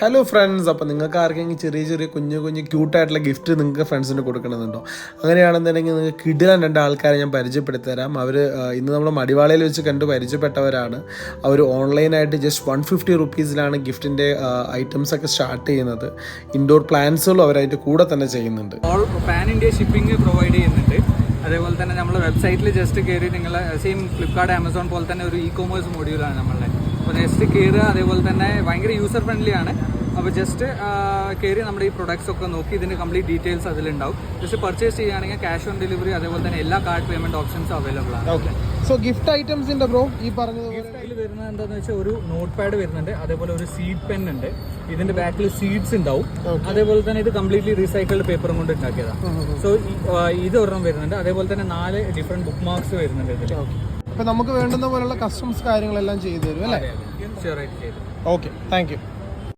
Hello friends, അപ്പോൾ നിങ്ങൾക്ക് ആർക്കെങ്കിലും ചെറിയ ചെറിയ കുഞ്ഞു ക്യൂട്ടായിട്ടുള്ള ഗിഫ്റ്റ് നിങ്ങൾക്ക് ഫ്രണ്ട്സിന് കൊടുക്കണമെന്നുണ്ടോ? അങ്ങനെയാണെന്നുണ്ടെങ്കിൽ നിങ്ങൾക്ക് കിടിലൻ 2 ആൾക്കാരെ ഞാൻ പരിചയപ്പെടുത്തി തരാം. അവർ ഇന്ന് നമ്മൾ മടിവാളയിൽ വെച്ച് കണ്ട് പരിചയപ്പെട്ടവരാണ്. അവർ ഓൺലൈനായിട്ട് ജസ്റ്റ് 150 റുപ്പീസിലാണ് ഗിഫ്റ്റിൻ്റെ ഐറ്റംസ് ഒക്കെ സ്റ്റാർട്ട് ചെയ്യുന്നത്. ഇൻഡോർ പ്ലാന്റ്സുകളും അവരായിട്ട് കൂടെ തന്നെ ചെയ്യുന്നുണ്ട്. All pan India shipping provide ചെയ്യുന്നുണ്ട്. അതേപോലെ തന്നെ നമ്മൾ വെബ്സൈറ്റിൽ ജസ്റ്റ് കയറി നിങ്ങൾ സെയിം ഫ്ലിപ്കാർട്ട്, ആമസോൺ പോലെ തന്നെ ഒരു ഇ-കൊമേഴ്സ് മൊഡ്യൂളാണ് നമ്മളുടെ. അപ്പോൾ ജസ്റ്റ് കയറുക, അതേപോലെ തന്നെ ഭയങ്കര യൂസർ ഫ്രണ്ട്ലി ആണ്. അപ്പോൾ ജസ്റ്റ് കയറി നമ്മുടെ ഈ പ്രൊഡക്ട്സ് ഒക്കെ നോക്കി ഇതിൻ്റെ കംപ്ലീറ്റ് ഡീറ്റെയിൽസ് അതിലുണ്ടാവും. ജസ്റ്റ് പർച്ചേസ് ചെയ്യുകയാണെങ്കിൽ ക്യാഷ് ഓൺ ഡെലിവറി, അതേപോലെ തന്നെ എല്ലാ കാർഡ് പേയ്മെൻറ്റ് ഓപ്ഷൻസും അവൈലബിൾ ആണ്. ഓക്കെ, സോ ഗിഫ്റ്റ് ഐറ്റംസിൻ്റെ ബ്രോ ഈ പറഞ്ഞത് ഗിഫ്റ്റിൽ വരുന്നത് എന്താണെന്ന് വെച്ചാൽ ഒരു നോട്ട് പാഡ് വരുന്നുണ്ട്, അതേപോലെ ഒരു സീഡ് പെൻ ഉണ്ട്. ഇതിന്റെ ബാക്കിൽ സീഡ്സ് ഉണ്ടാവും. അതേപോലെ തന്നെ ഇത് കംപ്ലീറ്റ്ലി റീസൈക്കിൾഡ് പേപ്പറും കൊണ്ട് ഉണ്ടാക്കിയതാണ്. സോ ഇത് ഒരെണ്ണം വരുന്നുണ്ട്. അതേപോലെ തന്നെ 4 ഡിഫറെന്റ് ബുക്ക് മാർക്സ് വരുന്നുണ്ട് ഇതിൽ. അപ്പോൾ നമുക്ക് വേണ്ടുന്ന പോലുള്ള കസ്റ്റംസ് കാര്യങ്ങളെല്ലാം ചെയ്തു തരും അല്ലേ? ഷുവറായിട്ട് ചെയ്തു. Okay, thank you.